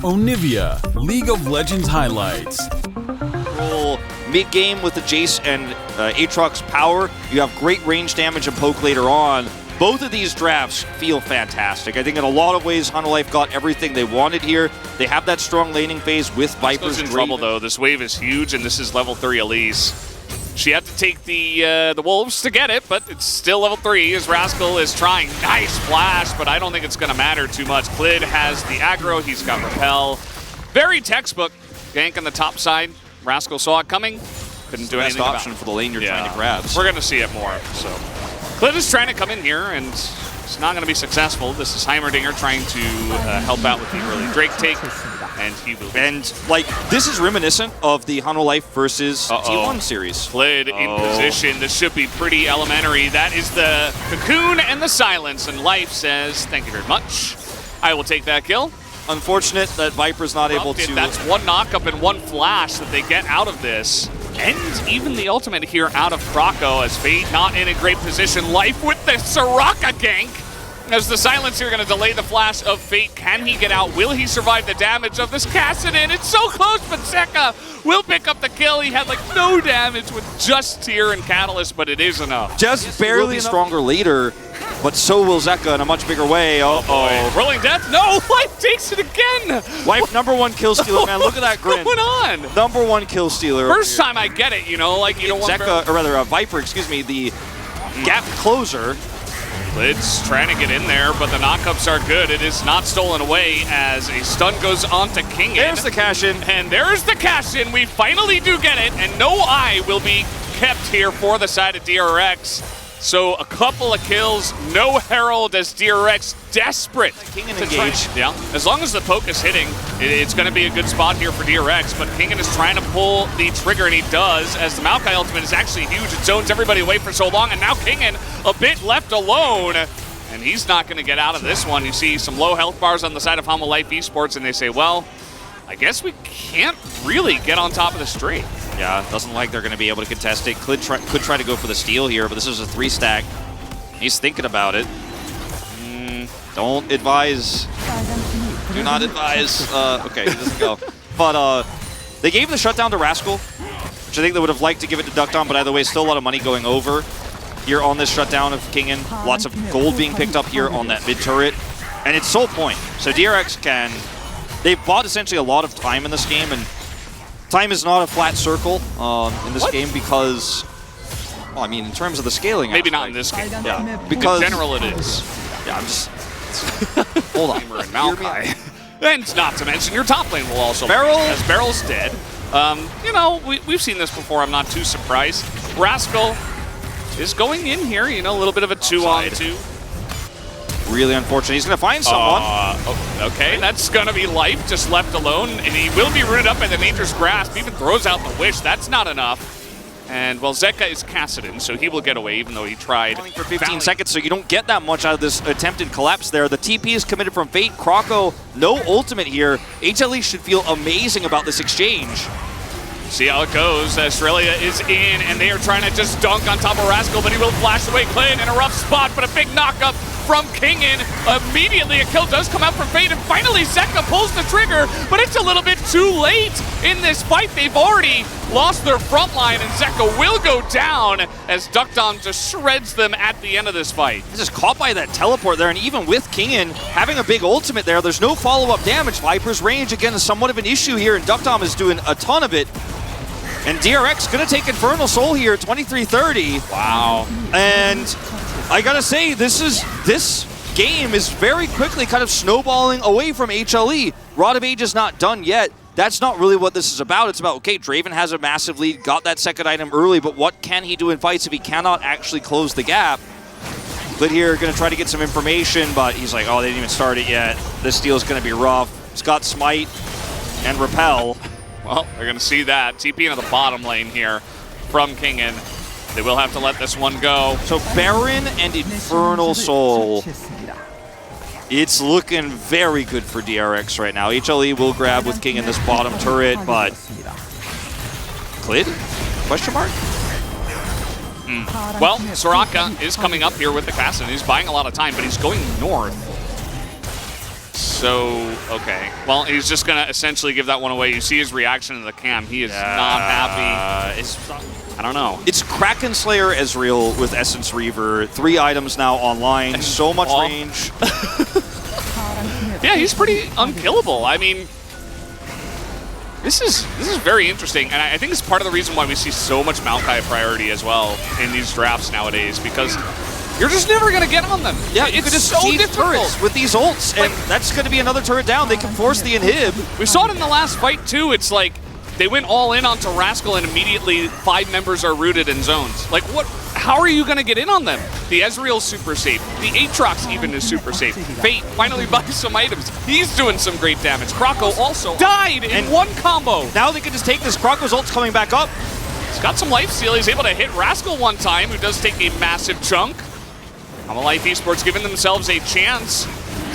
Onivia, League of Legends highlights. Roll mid-game with the Jace and Aatrox power. You have great range damage and poke later on. Both of these drafts feel fantastic. I think in a lot of ways, Hanwha Life got everything they wanted here. They have that strong laning phase with Viper's in trouble though. This wave is huge, and this is level 3 Elise. She had to take the Wolves to get it, but it's still level 3 as Rascal is trying. Nice flash, but I don't think it's going to matter too much. Clid has the aggro. He's got Repel. Very textbook. Gank on the top side. Rascal saw it coming. Couldn't do anything about it. Option for the lane you're trying to grab. We're going to see it more. So Clid is trying to come in here, and it's not going to be successful. This is Heimerdinger trying to help out with the early Drake take. And he will. And, like, this is reminiscent of the Hanwha Life versus T1 series. Clid in position. This should be pretty elementary. That is the cocoon and the silence. And Life says, thank you very much. I will take that kill. Unfortunate that Viper's not able to. That's one knock-up and one flash that they get out of this. And even the ultimate here out of Croco as Fate not in a great position. Life with the Soraka gank. As the silence here going to delay the flash of Fate. Can he get out? Will he survive the damage of this Kassadin? It's so close, but Zeka will pick up the kill. He had like no damage with just Tear and Catalyst, but it is enough. Just barely stronger later, but so will Zeka in a much bigger way. Uh-oh. Rolling Death? No! Life takes it again! Life #1 kill stealer, man. Look at that grin. What's going on? #1 kill stealer. First time I get it, you know, like you don't want Zeka, or rather Viper, excuse me, the gap closer. Lid's trying to get in there, but the knockups are good. It is not stolen away as a stun goes on to King. There's the cash-in. And there's the cash-in. We finally do get it, and no eye will be kept here for the side of DRX. So a couple of kills, no Herald as DRX desperate Kingen to engage. Yeah, as long as the poke is hitting, it's going to be a good spot here for DRX, but Kingen is trying to pull the trigger, and he does, as the Maokai ultimate is actually huge. It zones everybody away for so long, and now Kingen a bit left alone, and he's not going to get out of this one. You see some low health bars on the side of Hanwha Life Esports, and they say, well, I guess we can't really get on top of the streak. Yeah, doesn't like they're going to be able to contest it. Could try to go for the steal here, but this is a 3-stack. He's thinking about it. Don't advise. Do not advise. Okay, he doesn't go. But they gave the shutdown to Rascal, which I think they would have liked to give it to Duckdown, but either way, still a lot of money going over here on this shutdown of Kingen. Lots of gold being picked up here on that mid-turret. And it's sole point. So DRX can... They've bought essentially a lot of time in this game, and time is not a flat circle in this game because, well, I mean, in terms of the scaling Maybe aspect, not in this game. Yeah, because... In general, it is. Yeah, I'm just... Hold on. Heimer and Maokai. And not to mention, your top lane will also... Beryl! As Beryl's dead. You know, we've seen this before. I'm not too surprised. Rascal is going in here, you know, a little bit of a 2-on-2. Really unfortunate. He's going to find someone. Okay, that's going to be Life just left alone, and he will be rooted up by the Nature's Grasp. Even throws out the Wish. That's not enough. And, well, Zeka is Kassadin, so he will get away, even though he tried. For 15 seconds, so you don't get that much out of this attempted collapse there. The TP is committed from Fate. Croco, no ultimate here. HLE should feel amazing about this exchange. See how it goes. Australia is in, and they are trying to just dunk on top of Rascal, but he will flash away. Clid in a rough spot, but a big knockup from Kingen. Immediately a kill does come out from Fate, and finally Zeka pulls the trigger, but it's a little bit too late in this fight. They've already lost their front line, and Zeka will go down as Duckdown just shreds them at the end of this fight. He's just caught by that teleport there, and even with Kingen having a big ultimate there, there's no follow-up damage. Viper's range, again, is somewhat of an issue here, and Duckdown is doing a ton of it. And DRX gonna take Infernal Soul here, 23-30. Wow. And I gotta say, this game is very quickly kind of snowballing away from HLE. Rod of Age is not done yet. That's not really what this is about. It's about, okay, Draven has a massive lead, got that second item early, but what can he do in fights if he cannot actually close the gap? Lid here gonna try to get some information, but he's like, oh, they didn't even start it yet. This deal is gonna be rough. He's got Smite and Repel. Well, they're going to see that. TP into the bottom lane here from Kingen. They will have to let this one go. So Baron and Infernal Soul. It's looking very good for DRX right now. HLE will grab with King in this bottom turret, but... Clid? Question mark? Well, Soraka is coming up here with the Kassadin. He's buying a lot of time, but he's going north. So, okay. Well, he's just going to essentially give that one away. You see his reaction to the cam. He is not happy. I don't know. It's Kraken Slayer Ezreal with Essence Reaver. 3 items now online. So much range. Yeah, he's pretty unkillable. I mean, this is very interesting, and I think it's part of the reason why we see so much Maokai priority as well in these drafts nowadays, because you're just never going to get on them. Yeah, you it's could just so see difficult turrets with these ults, and that's going to be another turret down. They can force the inhib. We saw it in the last fight, too. It's like they went all in onto Rascal, and immediately 5 members are rooted in zones. Like, what? How are you going to get in on them? The Ezreal's super safe. The Aatrox even is super safe. Fate finally buys some items. He's doing some great damage. Kroko also died in one combo. Now they can just take this. Kroko's ult's coming back up. He's got some lifesteal. He's able to hit Rascal one time, who does take a massive chunk. LEC Esports giving themselves a chance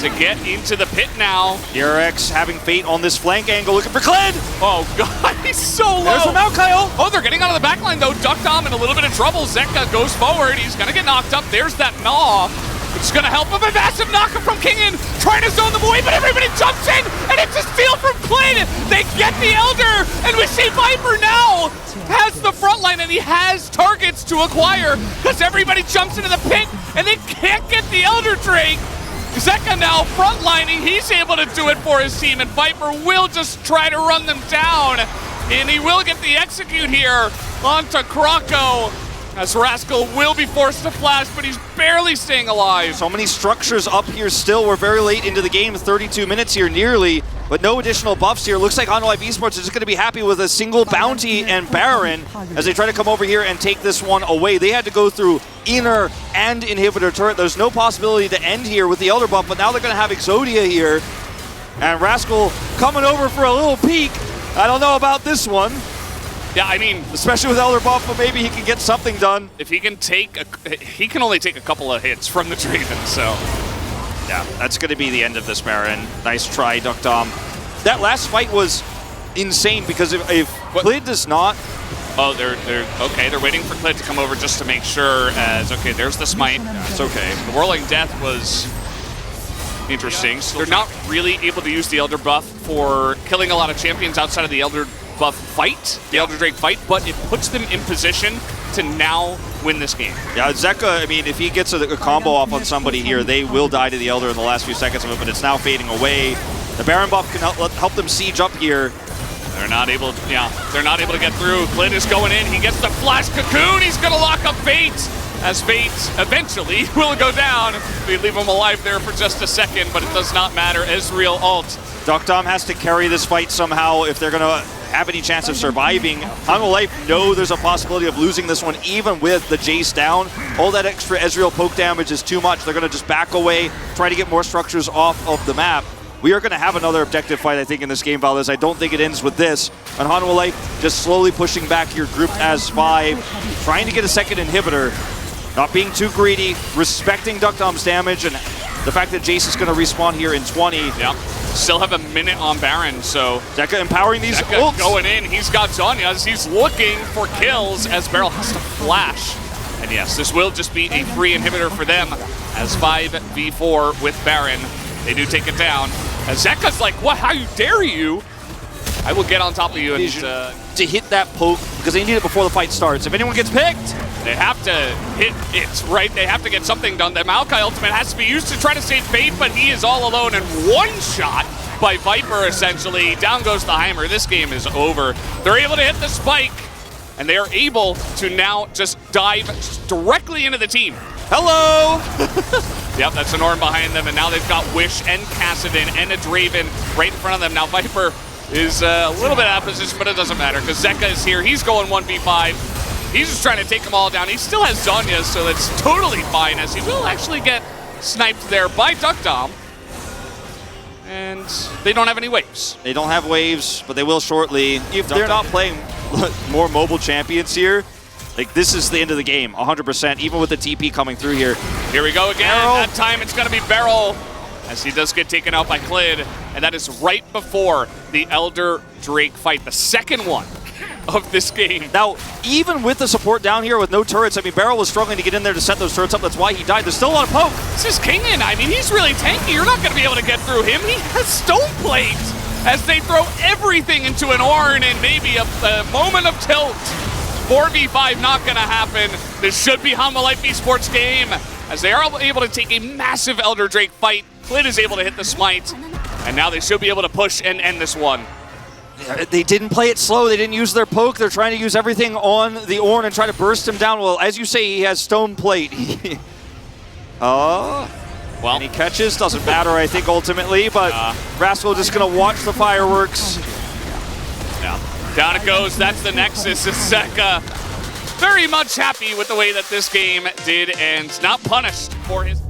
to get into the pit now. DRX having Fate on this flank angle, looking for Kled. Oh god, he's so low. There's a Maokai. Oh, they're getting out of the backline though. Duckdom in a little bit of trouble. Zeka goes forward. He's gonna get knocked up. There's that Gnaw. It's gonna help him. A massive knockup from Kingin, trying to zone them away, but everybody jumps in, and it's a steal from Kled. They get the Elder, and we see Viper now has the front line, and he has targets to acquire because everybody jumps into the pit, and they can't get the Elder Drake. Zeka now frontlining, he's able to do it for his team, and Viper will just try to run them down, and he will get the execute here onto Kroko, as Rascal will be forced to flash, but he's barely staying alive. So many structures up here still. We're very late into the game, 32 minutes here nearly, but no additional buffs here. Looks like HLE Esports is just going to be happy with a single bounty and Baron as they try to come over here and take this one away. They had to go through inner and inhibitor turret. There's no possibility to end here with the Elder buff, but now they're going to have Exodia here. And Rascal coming over for a little peek. I don't know about this one. Yeah, I mean, especially with Elder buff, but maybe he can get something done. If he can take, he can only take a couple of hits from the Draven, so. Yeah, that's going to be the end of this Baron. Nice try, Duckdom. That last fight was insane because if Klid does not... Oh, they're okay. They're waiting for Klid to come over just to make sure. As okay, there's the smite. It's okay. The Whirling Death was interesting. So they're not really able to use the Elder buff for killing a lot of champions outside of the Elder buff fight, the Elder Drake fight, but it puts them in position to now win this game. Yeah, Zeka, I mean, if he gets a combo off on somebody here, they will die to the Elder in the last few seconds of it, but it's now fading away. The Baron buff can help them siege up here. They're not able, they're not able to get through. Klid is going in, he gets the flash cocoon, he's gonna lock up Fate, as Fate eventually will go down. We leave him alive there for just a second, but it does not matter. Ezreal ult. Duckdom has to carry this fight somehow if they're gonna have any chance of surviving. HLE know there's a possibility of losing this one even with the Jace down. All that extra Ezreal poke damage is too much. They're gonna just back away, try to get more structures off of the map. We are gonna have another objective fight, I think, in this game, Valdez. I don't think it ends with this. And HLE just slowly pushing back here, grouped as 5, trying to get a second inhibitor. Not being too greedy, respecting Duckdom's damage, and the fact that Jace is gonna respawn here in 20. Yeah. Still have a minute on Baron, so Zeka empowering these ults. Going in, he's got Zhonya's, he's looking for kills as Beryl has to flash. And yes, this will just be a free inhibitor for them as 5v4 with Baron. They do take it down. As Zeka's like, what, how dare you? I will get on top of you. And to hit that poke, because they need it before the fight starts. If anyone gets picked, they have to hit it, right? They have to get something done. The Maokai ultimate has to be used to try to save Fate, but he is all alone and one shot by Viper, essentially. Down goes the Heimer. This game is over. They're able to hit the spike, and they are able to now just dive directly into the team. Hello! Yep, that's a Norn behind them, and now they've got Wish and Kassadin and a Draven right in front of them. Now Viper is a little bit out of position, but it doesn't matter because Zeka is here. He's going 1v5. He's just trying to take them all down. He still has Zhonya's, so that's totally fine, as he will actually get sniped there by Duckdom. And they don't have any waves. They don't have waves, but they will shortly. If they're not playing more mobile champions here, like, this is the end of the game, 100%, even with the TP coming through here. Here we go again. Beryl. That time it's going to be Beryl, as he does get taken out by Klid, and that is right before the Elder Drake fight, the second one of this game. Now, even with the support down here with no turrets, I mean, Barrel was struggling to get in there to set those turrets up. That's why he died. There's still a lot of poke. This is Kingin. I mean, he's really tanky. You're not going to be able to get through him. He has Stone Plate as they throw everything into an Ornn and maybe a moment of tilt. 4v5 not going to happen. This should be Hanwha Life Esports game as they are able to take a massive Elder Drake fight. Clid is able to hit the smite, and now they should be able to push and end this one. They didn't play it slow. They didn't use their poke. They're trying to use everything on the Ornn and try to burst him down. Well, as you say, he has Stone Plate. Well, and he catches. Doesn't matter, I think, ultimately. But Rascal just going to watch the fireworks. Yeah. Down it goes. That's the Nexus. Seka very much happy with the way that this game did and not punished for his...